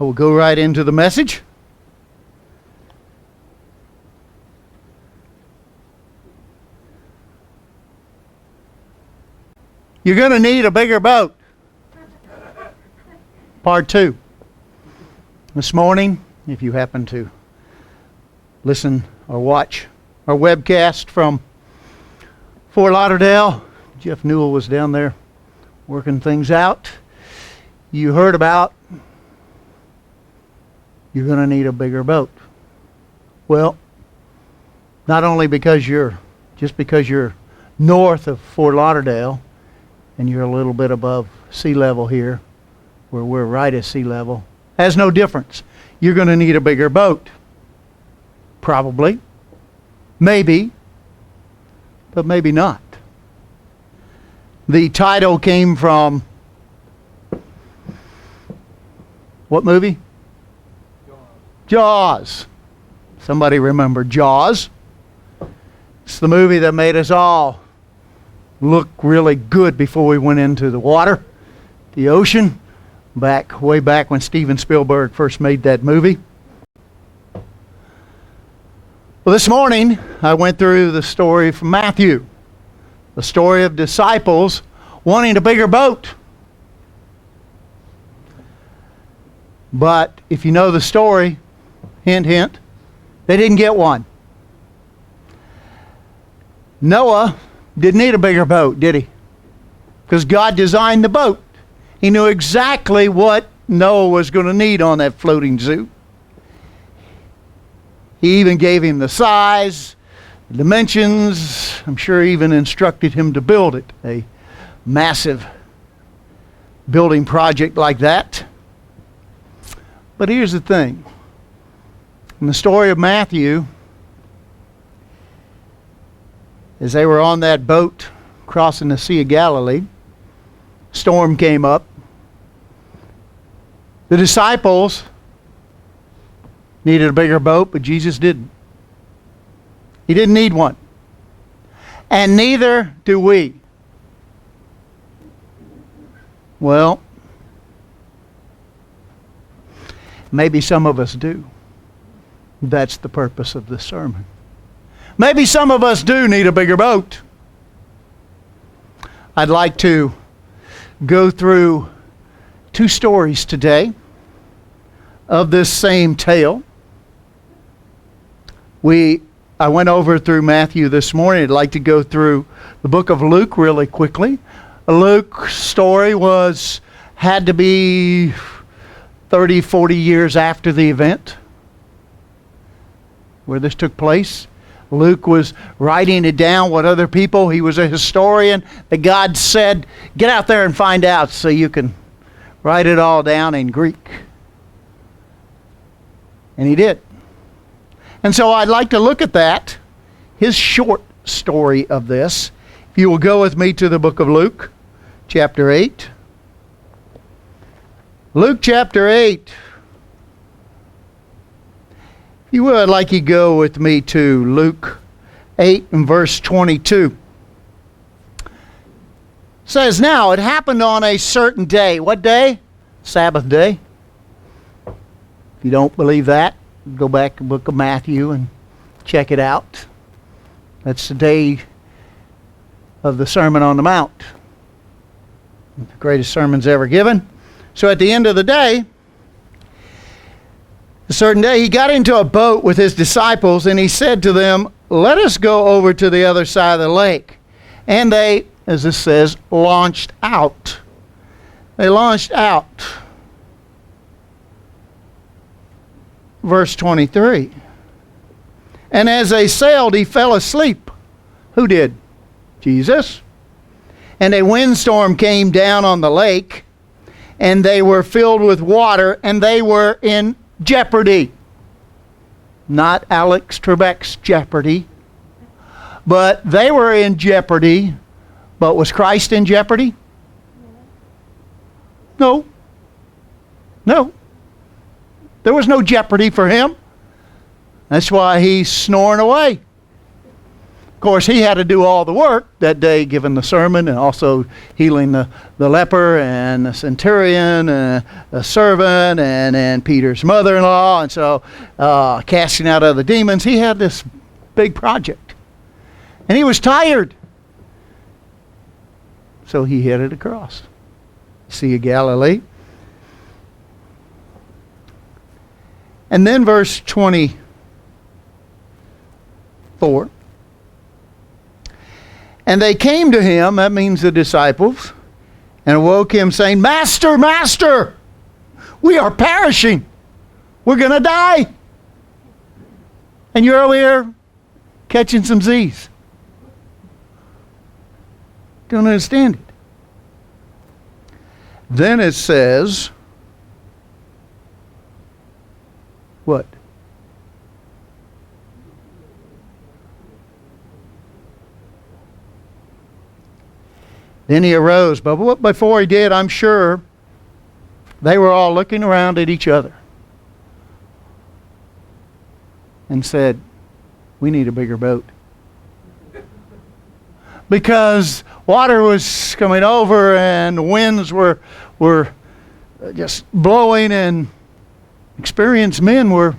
I will go right into the message. You're going to need a bigger boat. Part 2. This morning, if you happen to listen or watch our webcast from Fort Lauderdale, Jeff Newell was down there working things out. You heard about you're going to need a bigger boat. Well, not only because you're north of Fort Lauderdale and you're a little bit above sea level here, where we're right at sea level, has no difference. You're going to need a bigger boat. Probably. Maybe. But maybe not. The title came from what movie? Jaws. Somebody remember Jaws? It's the movie that made us all look really good before we went into the water, the ocean, way back when Steven Spielberg first made that movie. Well, this morning I went through the story from Matthew, the story of disciples wanting a bigger boat. But if you know the story, hint, hint, they didn't get one. Noah didn't need a bigger boat, did he? Because God designed the boat. He knew exactly what Noah was going to need on that floating zoo. He even gave him the size, the dimensions. I'm sure he even instructed him to build it. A massive building project like that. But here's the thing. In the story of Matthew, as they were on that boat crossing the Sea of Galilee, storm came up. The disciples needed a bigger boat, but Jesus didn't. He didn't need one. And neither do we. Well, maybe some of us do. That's the purpose of this sermon. Maybe some of us do need a bigger boat. I'd like to go through 2 stories today of this same tale. I went over through Matthew this morning. I'd like to go through the book of Luke really quickly. Luke's story had to be 30, 40 years after the event where this took place. Luke was writing it down what other people, he was a historian, that God said, get out there and find out so you can write it all down in Greek. And he did. And so I'd like to look at that, his short story of this. If you will go with me to the book of Luke, chapter 8. Luke chapter 8. If you would, I'd like you to go with me to Luke 8 and verse 22. It says, now it happened on a certain day. What day? Sabbath day. If you don't believe that, go back to the book of Matthew and check it out. That's the day of the Sermon on the Mount. The greatest sermons ever given. So at the end of the day, a certain day, he got into a boat with his disciples and he said to them, let us go over to the other side of the lake. And they, as this says, launched out. They launched out. Verse 23. And as they sailed, he fell asleep. Who did? Jesus. And a windstorm came down on the lake, and they were filled with water, and they were in jeopardy. Not Alex Trebek's jeopardy, but they were in jeopardy. But was Christ in jeopardy? No. No. There was no jeopardy for him. That's why he's snoring away. Of course, he had to do all the work that day, giving the sermon and also healing the leper and the centurion and the servant and Peter's mother-in-law. And so casting out other demons. He had this big project. And he was tired. So he headed across. Sea of Galilee. And then verse 24. And they came to him, that means the disciples, and awoke him saying, Master, Master, we are perishing. We're going to die. And you're over here catching some Z's. Don't understand it. Then it says, what? Then he arose. But before he did, I'm sure they were all looking around at each other and said, we need a bigger boat. Because water was coming over and the winds were just blowing, and experienced men were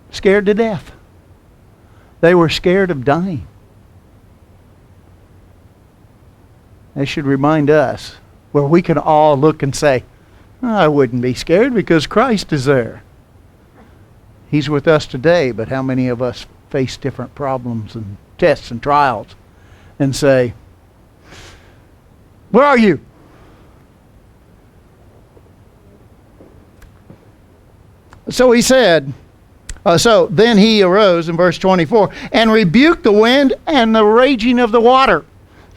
scared to death. They were scared of dying. That should remind us where we can all look and say, I wouldn't be scared because Christ is there. He's with us today, but how many of us face different problems and tests and trials and say, where are you? So he said, so then he arose in verse 24 and rebuked the wind and the raging of the water.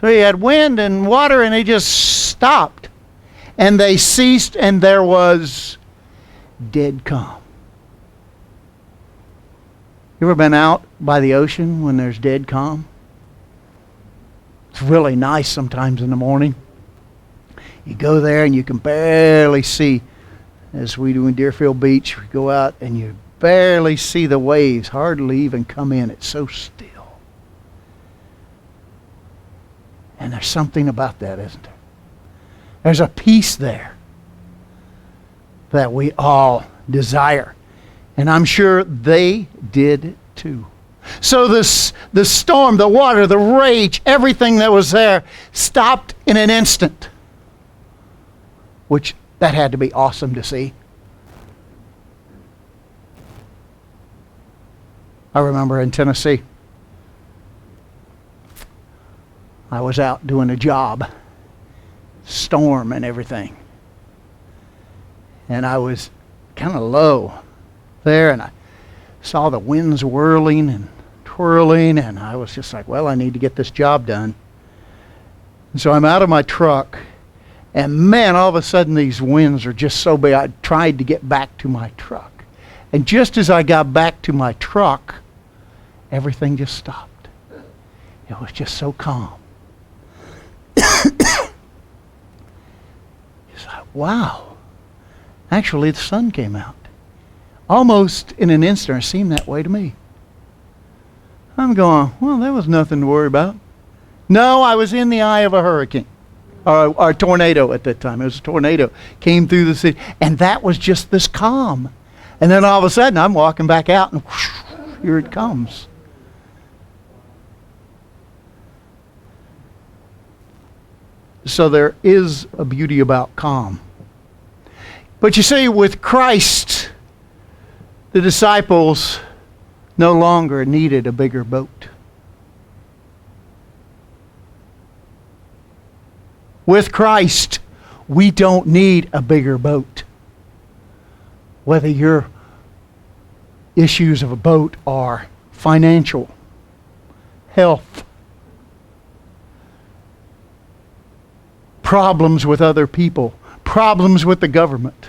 So he had wind and water, and they just stopped. And they ceased, and there was dead calm. You ever been out by the ocean when there's dead calm? It's really nice sometimes in the morning. You go there and you can barely see, as we do in Deerfield Beach, we go out and you barely see the waves, hardly even come in. It's so still. And there's something about that, isn't there? There's a peace there that we all desire. And I'm sure they did too. So the storm, the water, the rage, everything that was there stopped in an instant. Which, that had to be awesome to see. I remember in Tennessee, I was out doing a job, storm and everything. And I was kind of low there, and I saw the winds whirling and twirling, and I was just like, well, I need to get this job done. And so I'm out of my truck, and man, all of a sudden these winds are just so big, I tried to get back to my truck. And just as I got back to my truck, everything just stopped. It was just so calm. It's like, wow. Actually, the sun came out. Almost in an instant, it seemed that way to me. I'm going, well, there was nothing to worry about. No, I was in the eye of a hurricane. Or a tornado at that time. It was a tornado. Came through the city. And that was just this calm. And then all of a sudden, I'm walking back out, and whoosh, here it comes. So there is a beauty about calm. But you see, with Christ, the disciples no longer needed a bigger boat. With Christ, we don't need a bigger boat. Whether your issues of a boat are financial, health, problems with other people, problems with the government.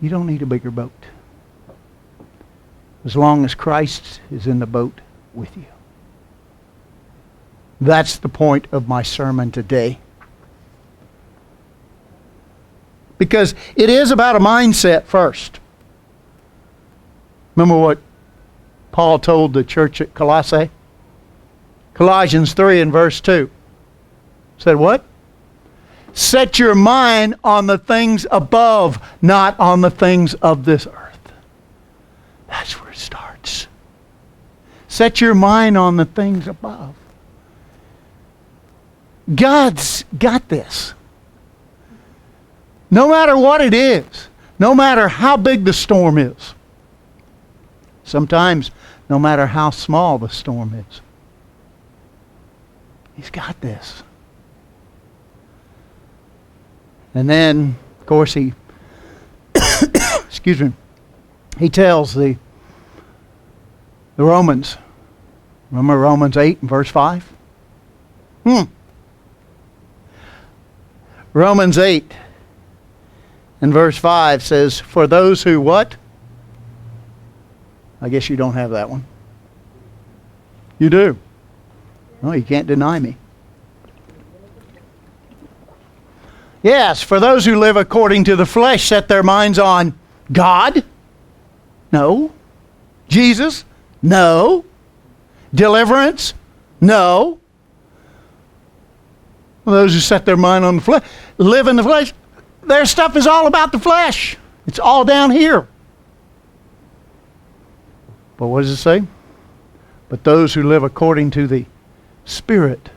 You don't need a bigger boat. As long as Christ is in the boat with you. That's the point of my sermon today. Because it is about a mindset first. Remember what Paul told the church at Colossae? Colossians 3 and verse 2. Said what? Set your mind on the things above, not on the things of this earth. That's where it starts. Set your mind on the things above. God's got this. No matter what it is, no matter how big the storm is, sometimes no matter how small the storm is, He's got this. And then, of course, He excuse me, He tells the Romans, remember Romans 8 and verse 5? Romans 8 and verse 5 says, for those who what? I guess you don't have that one. You do. No, you can't deny me. Yes, for those who live according to the flesh set their minds on God? No. Jesus? No. Deliverance? No. Those who set their mind on the flesh, live in the flesh, their stuff is all about the flesh. It's all down here. But what does it say? But those who live according to the Spirit,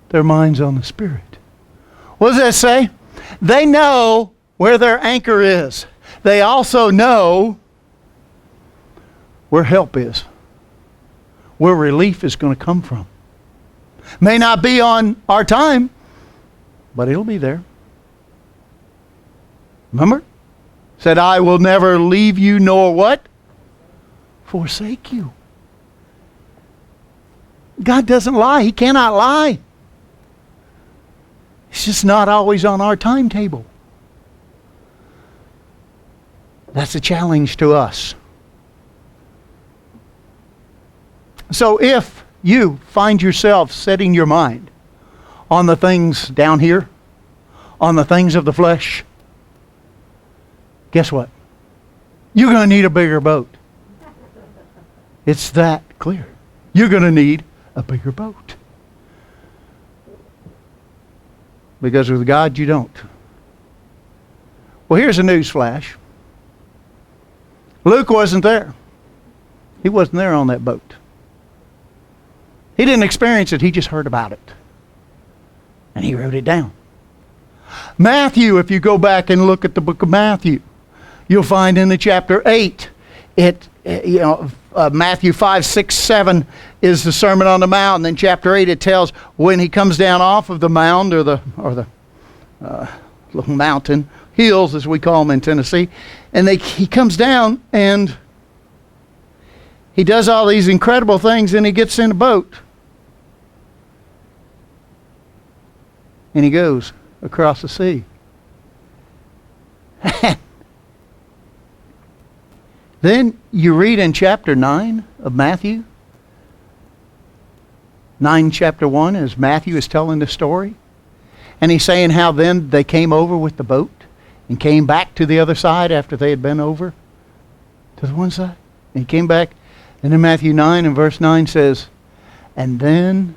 their mind's on the Spirit. What does that say? They know where their anchor is. They also know where help is, where relief is going to come from. May not be on our time, but it'll be there. Remember? Said, I will never leave you nor what? Forsake you. God doesn't lie. He cannot lie. It's just not always on our timetable. That's a challenge to us. So if you find yourself setting your mind on the things down here, on the things of the flesh, guess what? You're going to need a bigger boat. It's that clear. You're going to need a bigger boat. Because with God, you don't. Well, here's a news flash. Luke wasn't there. He wasn't there on that boat. He didn't experience it. He just heard about it. And he wrote it down. Matthew, if you go back and look at the book of Matthew, you'll find in the chapter 8, Matthew 5, 6, 7 is the Sermon on the Mount. And then chapter 8, it tells when he comes down off of the mound or the little mountain, hills as we call them in Tennessee. And he comes down and he does all these incredible things and he gets in a boat. And he goes across the sea. Then you read in chapter 9 of Matthew. 9 chapter 1 as Matthew is telling the story. And he's saying how then they came over with the boat and came back to the other side after they had been over to the one side. And he came back. And in Matthew 9 and verse 9 says, and then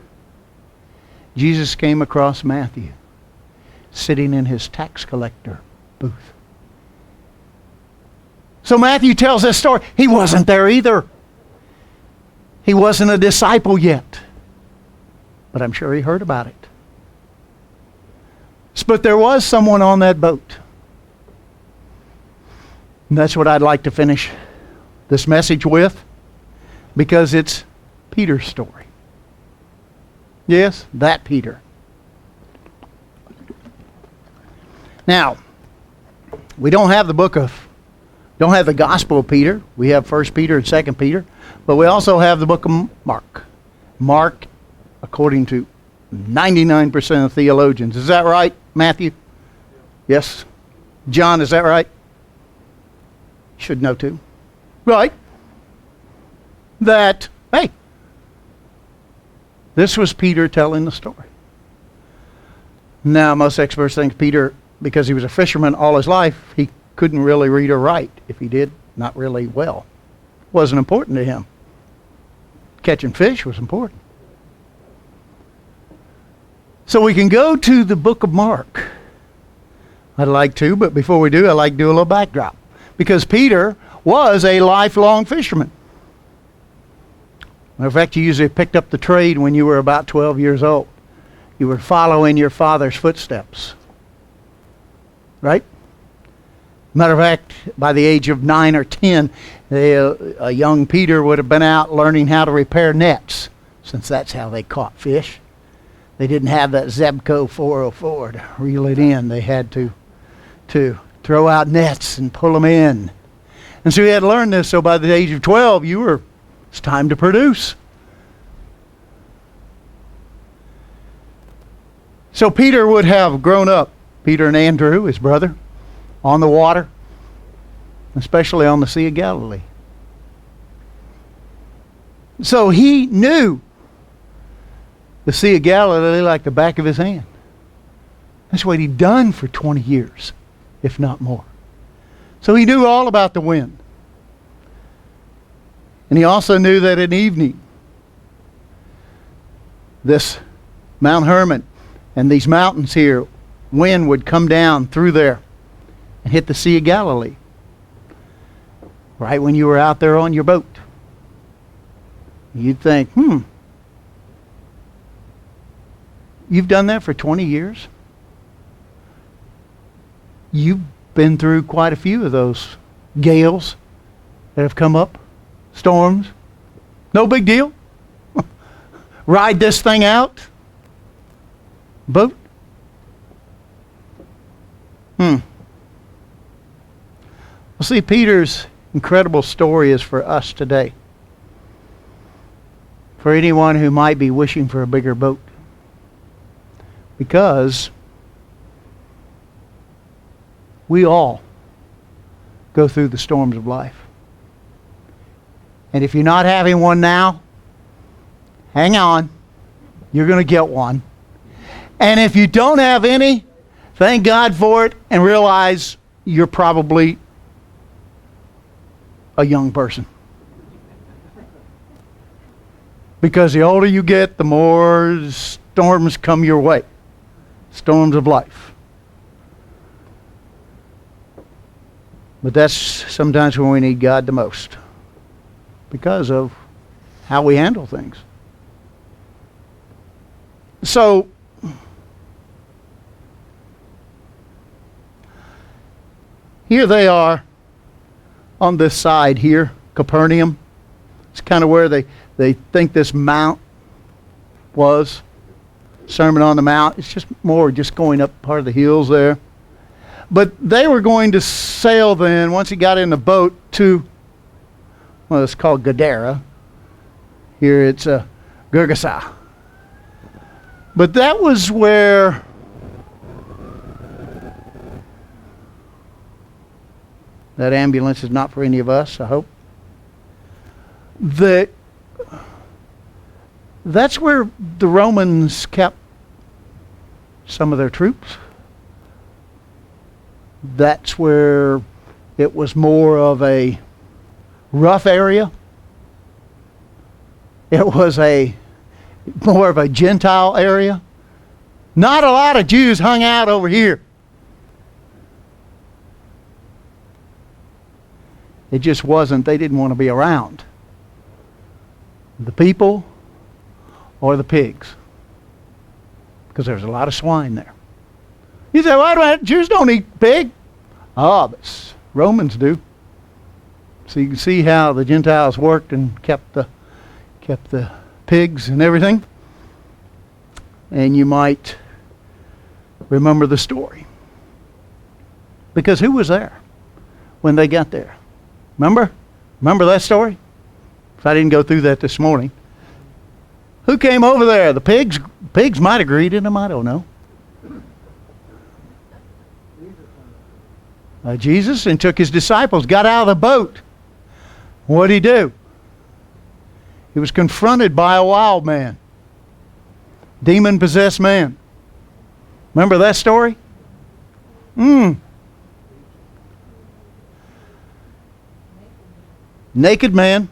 Jesus came across Matthew sitting in his tax collector booth. So Matthew tells this story. He wasn't there either. He wasn't a disciple yet. But I'm sure he heard about it. But there was someone on that boat. And that's what I'd like to finish this message with, because it's Peter's story. Yes, that Peter. Now, we don't have the Gospel of Peter. We have 1 Peter and 2 Peter. But we also have the book of Mark. Mark, according to 99% of theologians. Is that right, Matthew? Yes. John, is that right? Should know too. Right. That, hey, this was Peter telling the story. Now, most experts think Peter, because he was a fisherman all his life, he couldn't really read or write. If he did, not really well. Wasn't important to him. Catching fish was important. So we can go to the book of Mark. I'd like to, but before we do, I'd like to do a little backdrop. Because Peter was a lifelong fisherman. Matter of fact, you usually picked up the trade when you were about 12 years old. You were following your father's footsteps. Right? Matter of fact, by the age of 9 or 10, a young Peter would have been out learning how to repair nets, since that's how they caught fish. They didn't have that Zebco 404 to reel it in. They had to throw out nets and pull them in. And so he had to learn this. So by the age of 12, it's time to produce. So Peter would have grown up, Peter and Andrew, his brother, on the water, especially on the Sea of Galilee. So he knew the Sea of Galilee like the back of his hand. That's what he'd done for 20 years, if not more. So he knew all about the wind. And he also knew that in the evening, this Mount Hermon and these mountains here, wind would come down through there and hit the Sea of Galilee. Right when you were out there on your boat. You'd think, you've done that for 20 years? You've been through quite a few of those gales that have come up, storms. No big deal. Ride this thing out. Boat. Well, see, Peter's incredible story is for us today. For anyone who might be wishing for a bigger boat. Because we all go through the storms of life. And if you're not having one now, hang on. You're going to get one. And if you don't have any, thank God for it and realize you're probably a young person. Because the older you get, the more storms come your way. Storms of life. But that's sometimes when we need God the most. Because of how we handle things. So, here they are on this side here, Capernaum. It's kind of where they think this mount was. Sermon on the Mount. It's just more just going up part of the hills there. But they were going to sail then, once he got in the boat, to, well, it's called Gadara. Here it's Gergesa. But that was where that ambulance is not for any of us, I hope. That's where the Romans kept some of their troops. That's where it was more of a rough area. It was more of a Gentile area. Not a lot of Jews hung out over here. It just wasn't, they didn't want to be around the people or the pigs. Because there's a lot of swine there. You say, well, Jews don't eat pig. Oh, but Romans do. So you can see how the Gentiles worked and kept the pigs and everything. And you might remember the story. Because who was there when they got there? Remember that story? If I didn't go through that this morning. Who came over there? The pigs? Pigs might have greeted them, I don't know. Jesus, and took his disciples, got out of the boat. What did he do? He was confronted by a wild man. Demon-possessed man. Remember that story? Naked man.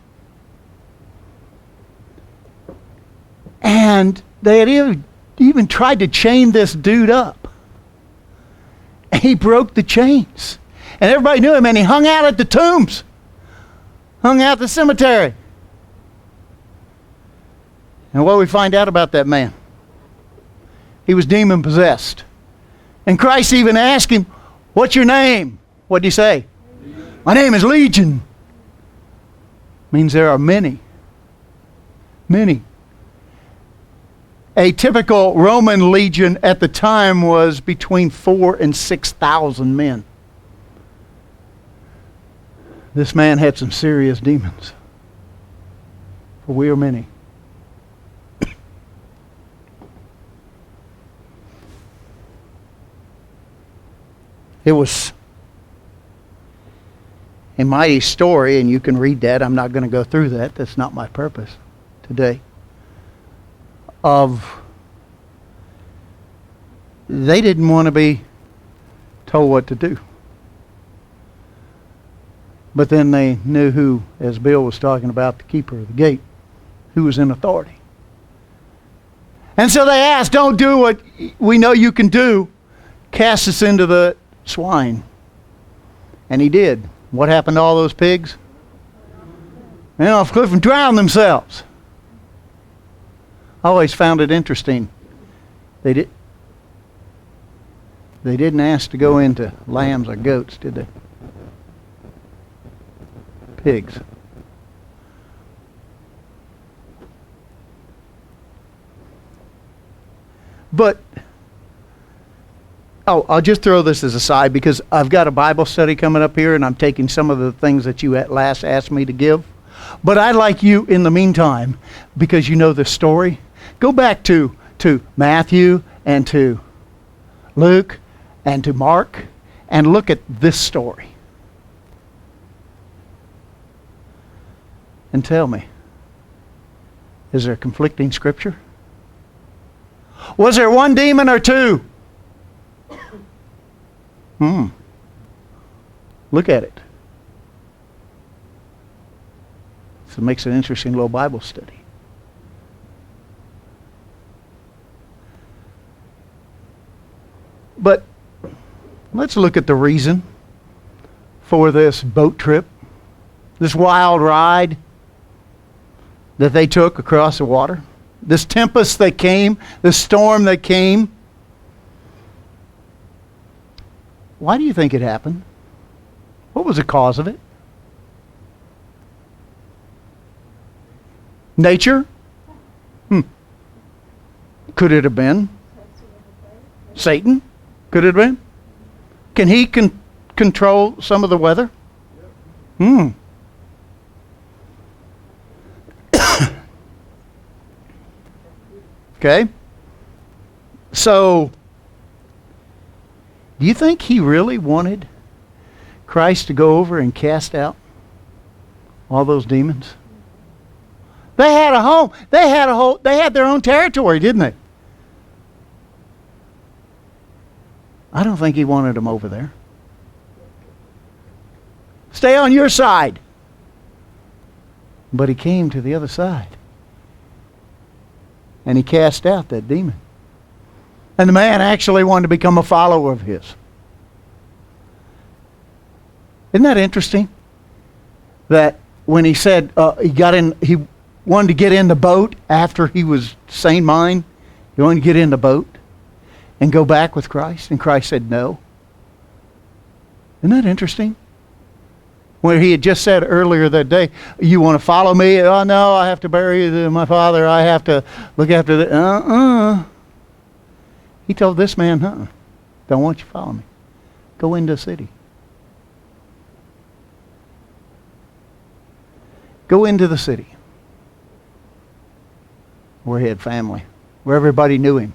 And they had even tried to chain this dude up. And he broke the chains. And everybody knew him, and he hung out at the tombs. Hung out at the cemetery. And what do we find out about that man? He was demon possessed. And Christ even asked him, "What's your name?" What did he say? "My name is Legion." Means there are many. Many. A typical Roman legion at the time was between 4,000 and 6,000 men. This man had some serious demons. For we are many. It was a mighty story, and you can read that. I'm not going to go through that. That's not my purpose today. They didn't want to be told what to do. But then they knew who, as Bill was talking about, the keeper of the gate, who was in authority. And so they asked, "Don't do what we know you can do. Cast us into the swine." And he did. What happened to all those pigs? They went off the cliff and drowned themselves. I always found it interesting. They didn't ask to go into lambs or goats, did they? Pigs. But I'll just throw this as a side because I've got a Bible study coming up here, and I'm taking some of the things that you at last asked me to give. But I'd like you, in the meantime, because you know this story, go back to Matthew and to Luke and to Mark and look at this story. And tell me, is there conflicting scripture? Was there one demon or two? Look at it. So it makes an interesting little Bible study. But let's look at the reason for this boat trip, this wild ride that they took across the water, this tempest that came, this storm that came. Why do you think it happened? What was the cause of it? Nature? Could it have been Satan? Could it have been? Can he control some of the weather? Okay. So, do you think he really wanted Christ to go over and cast out all those demons? They had a home. They had their own territory, didn't they? I don't think he wanted them over there. Stay on your side. But he came to the other side. And he cast out that demon. And the man actually wanted to become a follower of his. Isn't that interesting? That when he said he wanted to get in the boat after he was sane mind, he wanted to get in the boat and go back with Christ, and Christ said no. Isn't that interesting? Where he had just said earlier that day, "You want to follow me? Oh no, I have to bury my father. I have to look after the He told this man, don't want you to follow me. Go into the city. Go into the city where he had family, where everybody knew him.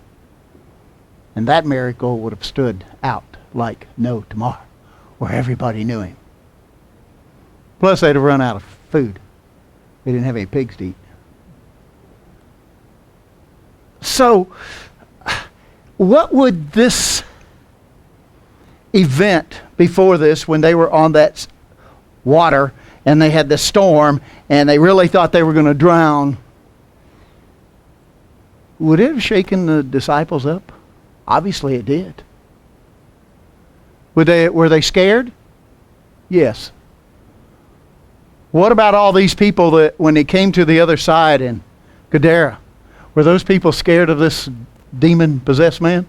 And that miracle would have stood out like no tomorrow, where everybody knew him. Plus, they'd have run out of food. They didn't have any pigs to eat. So, what would this event before this, when they were on that water and they had the storm and they really thought they were going to drown, Would it have shaken the disciples up? Obviously it did. Were they scared? Yes. What about all these people that when they came to the other side in Gadara, were those people scared of this demon-possessed man?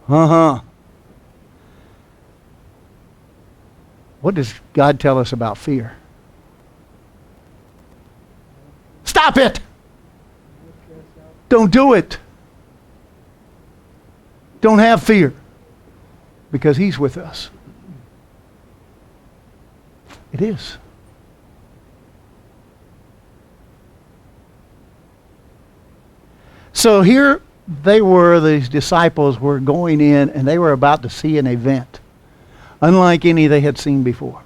Uh-huh. What does God tell us about fear? Stop it! Don't do it. Don't have fear, because He's with us. It is. So here they were, these disciples were going in and they were about to see an event unlike any they had seen before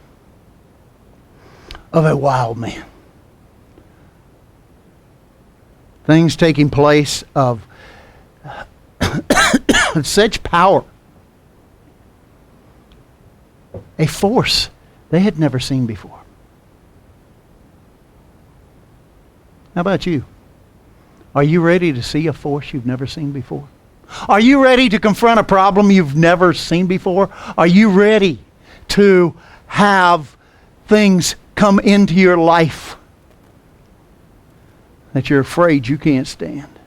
of a wild man. Things taking place of such power. A force they had never seen before. How about you? Are you ready to see a force you've never seen before? Are you ready to confront a problem you've never seen before? Are you ready to have things come into your life that you're afraid you can't stand?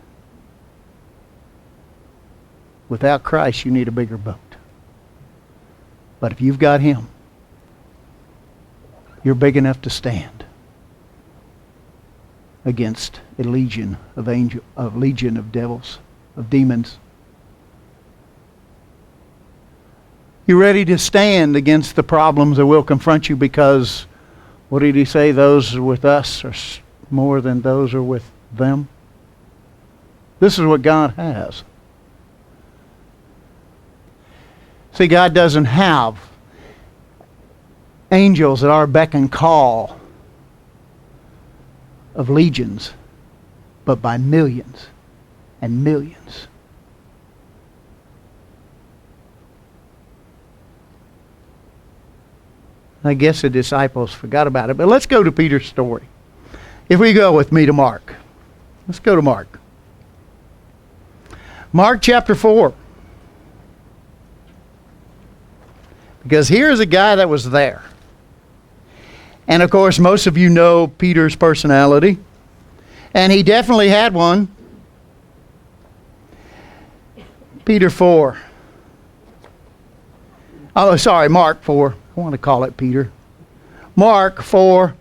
Without Christ, you need a bigger boat. But if you've got Him, you're big enough to stand against a legion of devils, of demons. You're ready to stand against the problems that will confront you because, what did He say? Those with us are more than those are with them. This is what God has. See, God doesn't have angels at our beck and call of legions, but by millions and millions. I guess the disciples forgot about it, but let's go to Peter's story. If we go with me to Mark. Let's go to Mark. Mark chapter 4. Because here's a guy that was there. And of course, most of you know Peter's personality. And he definitely had one. Peter 4. Oh, sorry, Mark 4. I want to call it Peter. Mark 4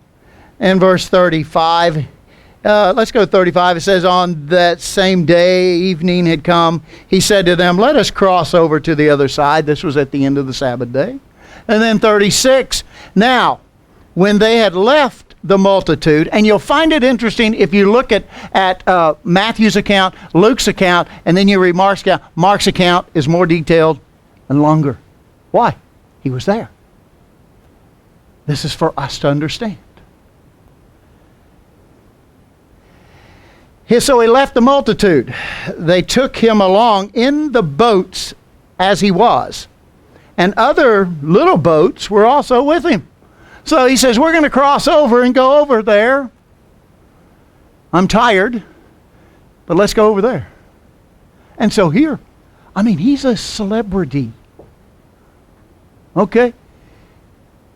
and verse 35. Let's go 35. It says, on that same day, evening had come. He said to them, let us cross over to the other side. This was at the end of the Sabbath day. And then 36. Now, when they had left the multitude, and you'll find it interesting if you look at Matthew's account, Luke's account, and then you read Mark's account. Mark's account is more detailed and longer. Why? He was there. This is for us to understand. So he left the multitude. They took him along in the boats as he was. And other little boats were also with him. So he says, we're going to cross over and go over there. I'm tired, but let's go over there. And so here, he's a celebrity. Okay?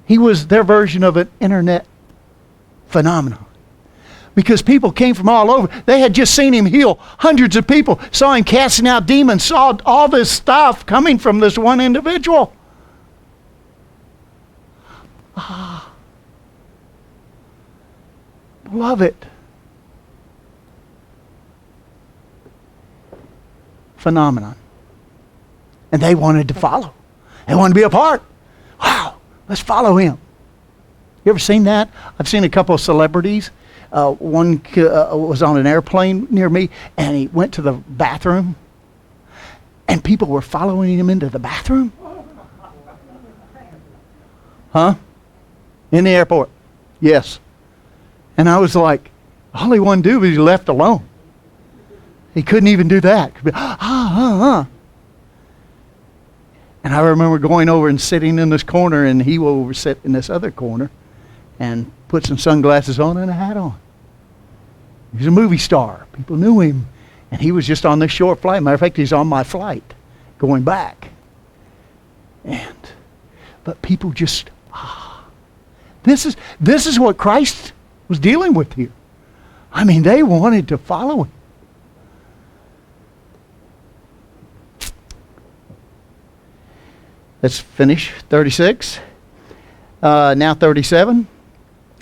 He was their version of an internet phenomenon. Because people came from all over. They had just seen him heal hundreds of people, saw him casting out demons, saw all this stuff coming from this one individual. Love it. Phenomenon. And they wanted to follow. They wanted to be a part. Wow, let's follow him. You ever seen that? I've seen a couple of celebrities. One was on an airplane near me, and he went to the bathroom, and people were following him into the bathroom. Huh? In the airport. Yes. And I was like, all he wanted to do was be left alone. He couldn't even do that. And I remember going over and sitting in this corner, and he will over sit in this other corner and put some sunglasses on and a hat on. He was a movie star. People knew him. And he was just on this short flight. Matter of fact, he's on my flight going back. But people just, this is what Christ was dealing with here. I mean, they wanted to follow him. Let's finish 36. Now 37.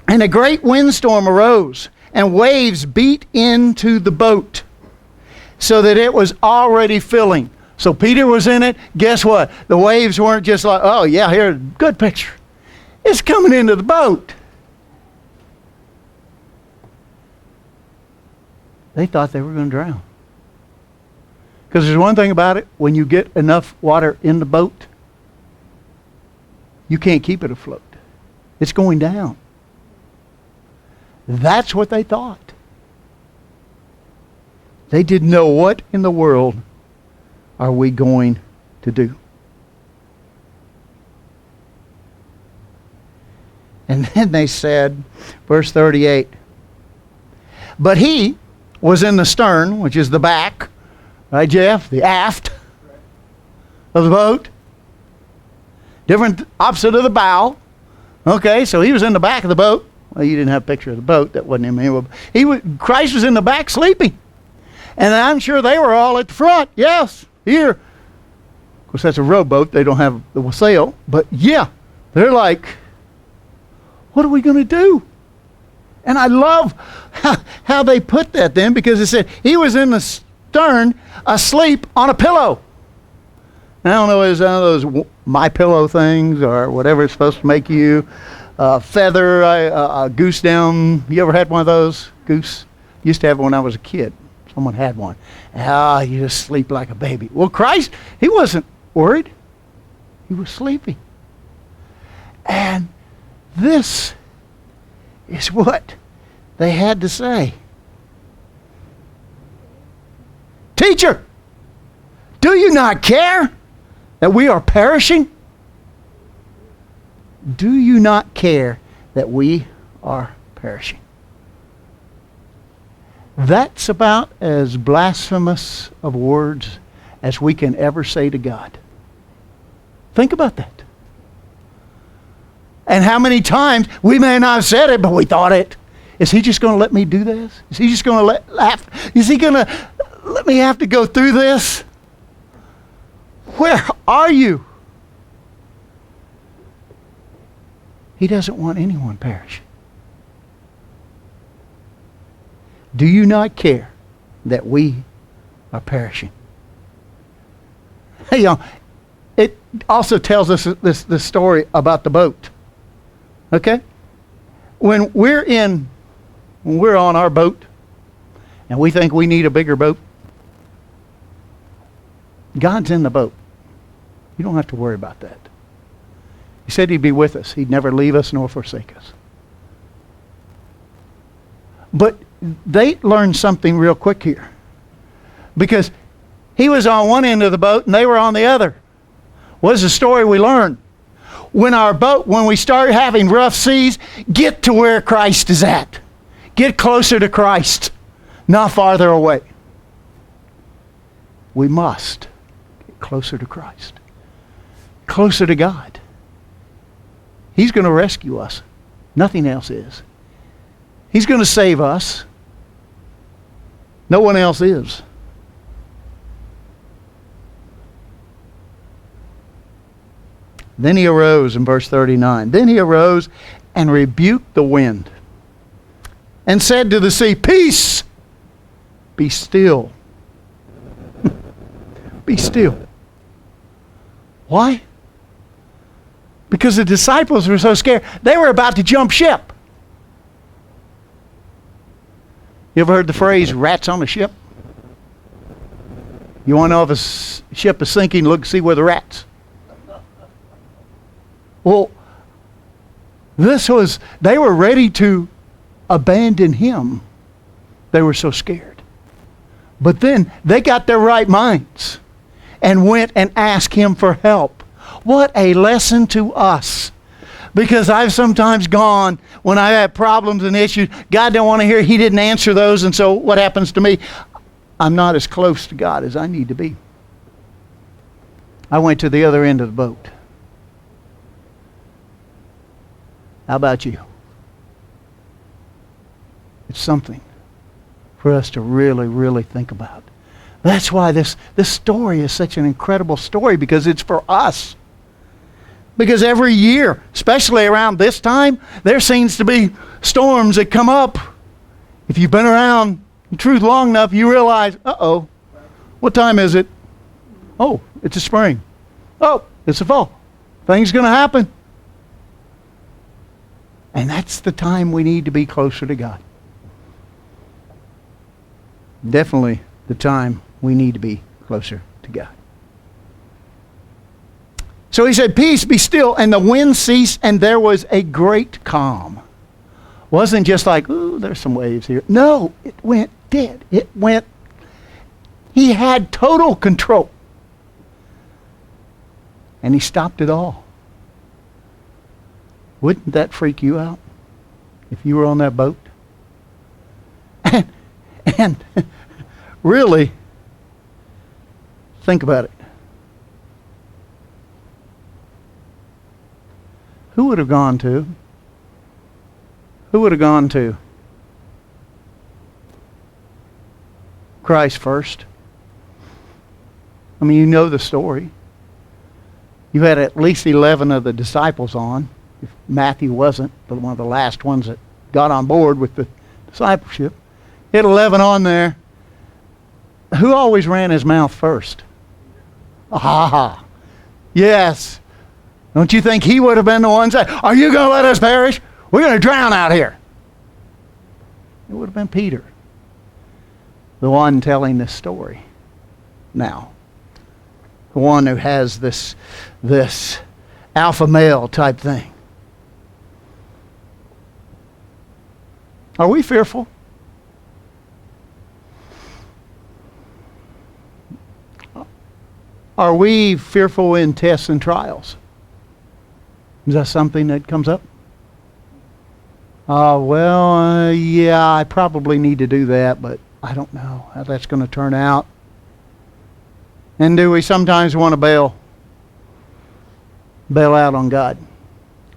And a great windstorm arose, and waves beat into the boat, so that it was already filling. So Peter was in it. Guess what? The waves weren't just like, oh yeah, here, good picture. It's coming into the boat. They thought they were going to drown. Because there's one thing about it, when you get enough water in the boat, you can't keep it afloat. It's going down. That's what they thought. They didn't know, what in the world are we going to do? And then they said, verse 38, but he was in the stern, which is the back, right, Jeff? The aft of the boat. Different, opposite of the bow. Okay, so he was in the back of the boat. Well, you didn't have a picture of the boat. That wasn't him. Christ was in the back sleeping. And I'm sure they were all at the front. Yes, here. Of course, that's a rowboat. They don't have the sail. But yeah, they're like, what are we going to do? And I love how they put that then, because it said he was in the stern asleep on a pillow. I don't know, is one of those My Pillow things or whatever it's supposed to make you. Feather, a goose down. You ever had one of those? Goose? Used to have one when I was a kid. Someone had one. You just sleep like a baby. Well, Christ, he wasn't worried. He was sleeping. And this is what they had to say. Teacher, do you not care that we are perishing? Do you not care that we are perishing? That's about as blasphemous of words as we can ever say to God. Think about that. And how many times we may not have said it, but we thought it. Is he just going to let me do this? Is he just going to laugh? Is he going to let me have to go through this? Where are you? He doesn't want anyone perishing. Do you not care that we are perishing? Hey, it also tells us this story about the boat. Okay? When we're on our boat and we think we need a bigger boat, God's in the boat. You don't have to worry about that. He said he'd be with us. He'd never leave us nor forsake us. But they learned something real quick here. Because he was on one end of the boat and they were on the other. What's the story we learned? When we start having rough seas, get to where Christ is at. Get closer to Christ, not farther away. We must get closer to Christ. Closer to God. He's going to rescue us. Nothing else is. He's going to save us. No one else is. Then he arose in verse 39. Then he arose and rebuked the wind and said to the sea, peace, be still. Be still. Why? Because the disciples were so scared. They were about to jump ship. You ever heard the phrase, rats on a ship? You want to know if a ship is sinking, look, see where the rats. Well, they were ready to abandon him. They were so scared. But then they got their right minds and went and asked him for help. What a lesson to us. Because I've sometimes gone, when I have problems and issues, God don't want to hear, he didn't answer those, and so what happens to me? I'm not as close to God as I need to be. I went to the other end of the boat. How about you? It's something for us to really, really think about. That's why this story is such an incredible story, because it's for us. Because every year, especially around this time, there seems to be storms that come up. If you've been around the truth long enough, you realize, uh-oh, what time is it? Oh, it's a spring. Oh, it's a fall. Things going to happen. And that's the time we need to be closer to God. Definitely the time we need to be closer to God. So he said, peace, be still, and the wind ceased, and there was a great calm. Wasn't just like, ooh, there's some waves here. No, it went dead. It went, he had total control. And he stopped it all. Wouldn't that freak you out if you were on that boat? And really, think about it. Who would have gone to? Who would have gone to Christ first? I mean, you know the story. You had at least 11 of the disciples on. If Matthew wasn't, but one of the last ones that got on board with the discipleship. You had 11 on there. Who always ran his mouth first? Ah, yes. Don't you think he would have been the one saying, are you going to let us perish? We're going to drown out here. It would have been Peter, the one telling this story now. The one who has this alpha male type thing. Are we fearful? Are we fearful in tests and trials? Is that something that comes up? Yeah, I probably need to do that, but I don't know how that's going to turn out. And do we sometimes want to bail out on God?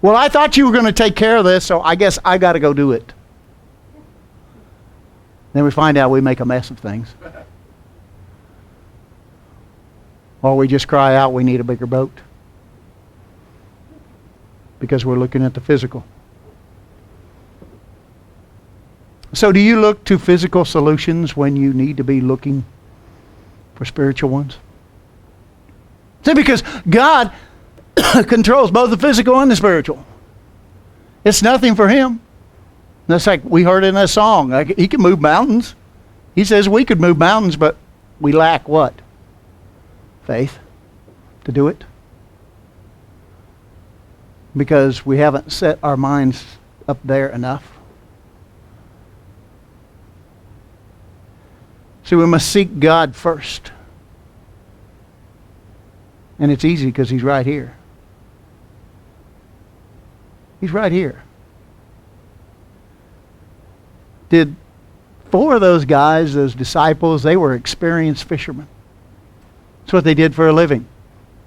Well, I thought you were going to take care of this, so I guess I got to go do it. Then we find out we make a mess of things. Or we just cry out we need a bigger boat. Because we're looking at the physical. So do you look to physical solutions when you need to be looking for spiritual ones? See, because God controls both the physical and the spiritual. It's nothing for him. That's like we heard in that song. Like, he can move mountains. He says we could move mountains, but we lack what? Faith to do it. Because we haven't set our minds up there enough. So we must seek God first. And it's easy because he's right here. He's right here. Did 4 of those guys, those disciples, they were experienced fishermen. That's what they did for a living.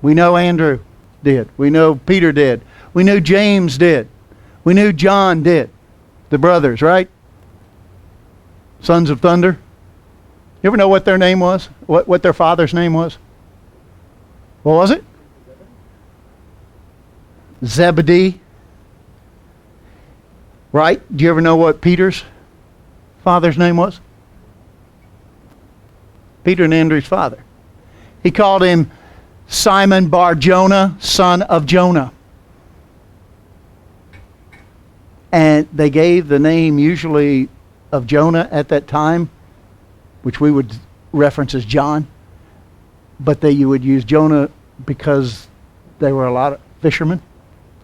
We know Andrew did. We know Peter did. We knew James did. We knew John did. The brothers, right? Sons of thunder. You ever know what their name was? What their father's name was? What was it? Zebedee. Right? Do you ever know what Peter's father's name was? Peter and Andrew's father. He called him Simon Bar-Jonah, son of Jonah. And they gave the name usually of Jonah at that time, which we would reference as John. But you would use Jonah because there were a lot of fishermen.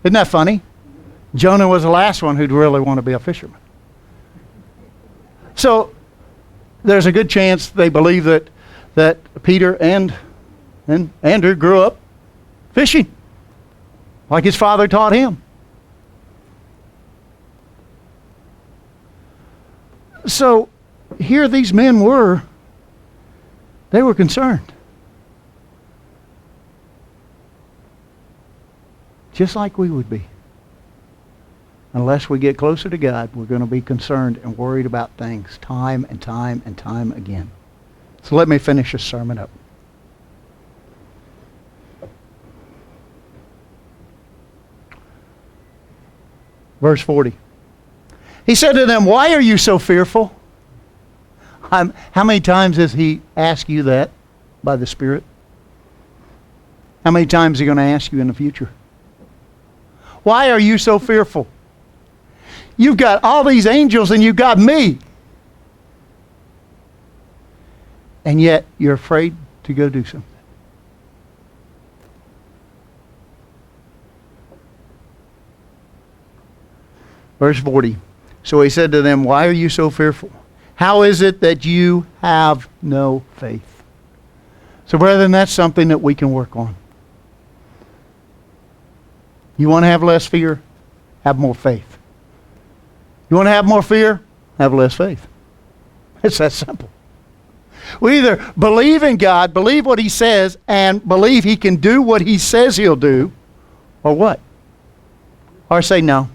Isn't that funny? Jonah was the last one who'd really want to be a fisherman. So there's a good chance they believe that Peter and Andrew grew up fishing, like his father taught him. So here these men were They were concerned. Just like we would be. Unless we get closer to God, we're going to be concerned and worried about things time and time and time again. So let me finish this sermon up. Verse 40. He said to them, "Why are you so fearful?" How many times has he asked you that by the Spirit? How many times is he going to ask you in the future? Why are you so fearful? You've got all these angels and you've got me. And yet you're afraid to go do something. Verse 40. So he said to them, "Why are you so fearful? How is it that you have no faith?" So brethren, that's something that we can work on. You want to have less fear? Have more faith. You want to have more fear? Have less faith. It's that simple. We either believe in God, believe what He says, and believe He can do what He says He'll do, or what? Or say no.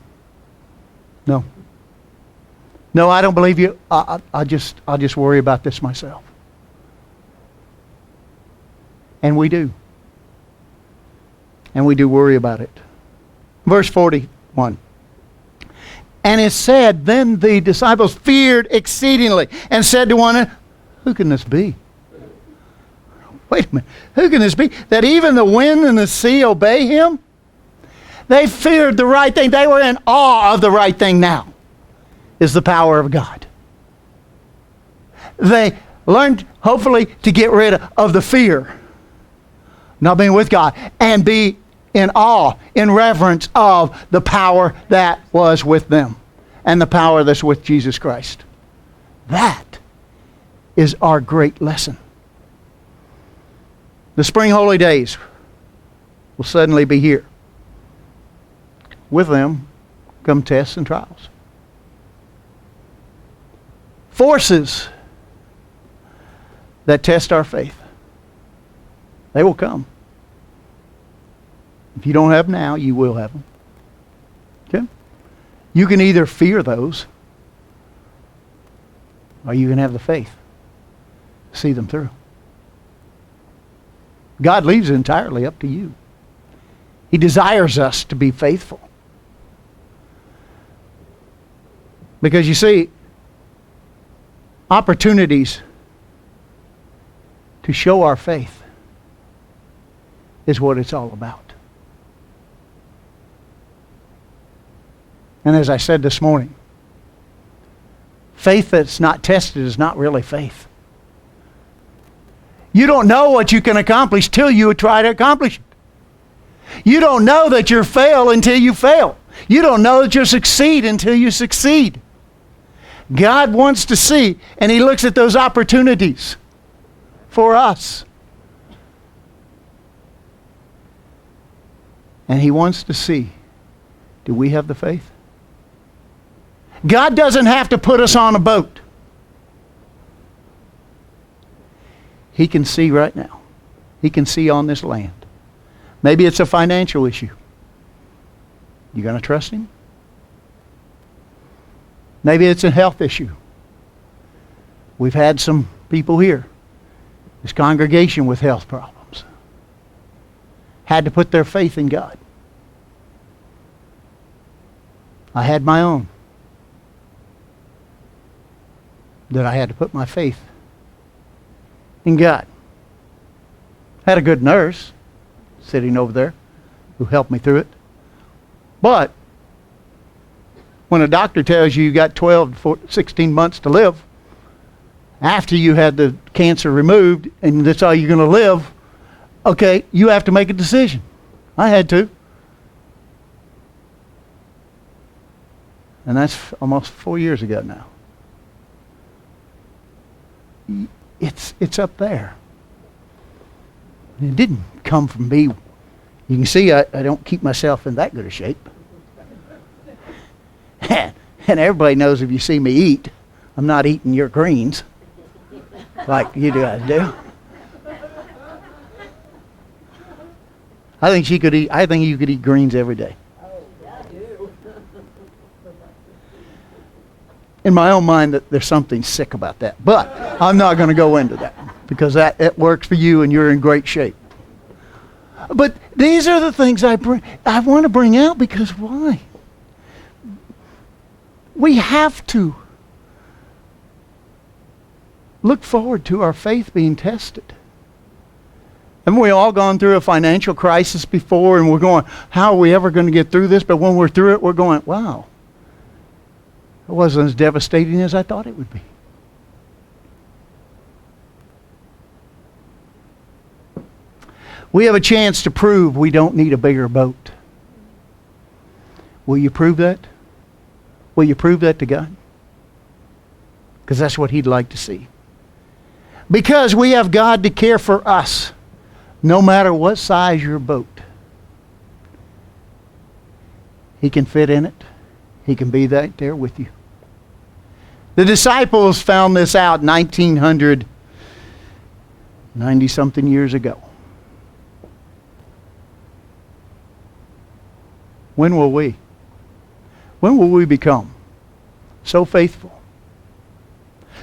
No. No, I don't believe you. I'll just worry about this myself. And we do. And we do worry about it. Verse 41. And it said, then the disciples feared exceedingly and said to one another, who can this be? Wait a minute. Who can this be? That even the wind and the sea obey Him? They feared the right thing. They were in awe of the right thing now. Is the power of God. They learned, hopefully, to get rid of the fear, not being with God, and be in awe, in reverence of the power that was with them and the power that's with Jesus Christ. That is our great lesson. The spring holy days will suddenly be here. With them come tests and trials. Forces that test our faith. They will come. If you don't have them now, you will have them. Okay? You can either fear those, or you can have the faith to see them through. God leaves it entirely up to you. He desires us to be faithful. Because you see, opportunities to show our faith is what it's all about. And as I said this morning, faith that's not tested is not really faith. You don't know what you can accomplish till you try to accomplish it. You don't know that you'll fail until you fail. You don't know that you'll succeed until you succeed. God wants to see, and He looks at those opportunities for us. And He wants to see, do we have the faith? God doesn't have to put us on a boat. He can see right now. He can see on this land. Maybe it's a financial issue. You going to trust Him? Maybe it's a health issue. We've had some people here, this congregation, with health problems. Had to put their faith in God. I had my own. That I had to put my faith in God. Had a good nurse sitting over there who helped me through it. But when a doctor tells you got 12 to 16 months to live, after you had the cancer removed and that's all you're going to live, okay, you have to make a decision. I had to. And that's almost 4 years ago now. It's up there. It didn't come from me. You can see I don't keep myself in that good a shape. And everybody knows if you see me eat, I'm not eating your greens like you guys do. I think she could eat. I think you could eat greens every day. In my own mind, that there's something sick about that. But I'm not going to go into that because it works for you and you're in great shape. But these are the things I want to bring out because why? We have to look forward to our faith being tested. Haven't we all gone through a financial crisis before and we're going, how are we ever going to get through this? But when we're through it, we're going, wow. It wasn't as devastating as I thought it would be. We have a chance to prove we don't need a bigger boat. Will you prove that? Will you prove that to God? Because that's what He'd like to see. Because we have God to care for us, no matter what size your boat. He can fit in it. He can be right there with you. The disciples found this out 1990-something years ago. When will we? When will we become so faithful,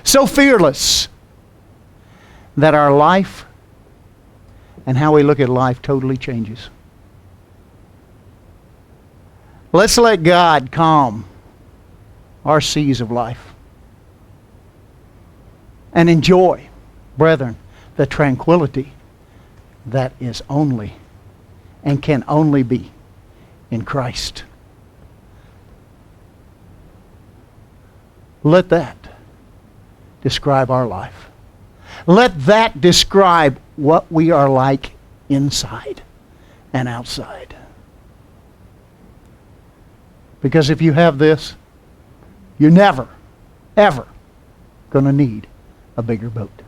so fearless, that our life and how we look at life totally changes? Let's let God calm our seas of life and enjoy, brethren, the tranquility that is only and can only be in Christ. Let that describe our life. Let that describe what we are like inside and outside. Because if you have this, you're never, ever going to need a bigger boat.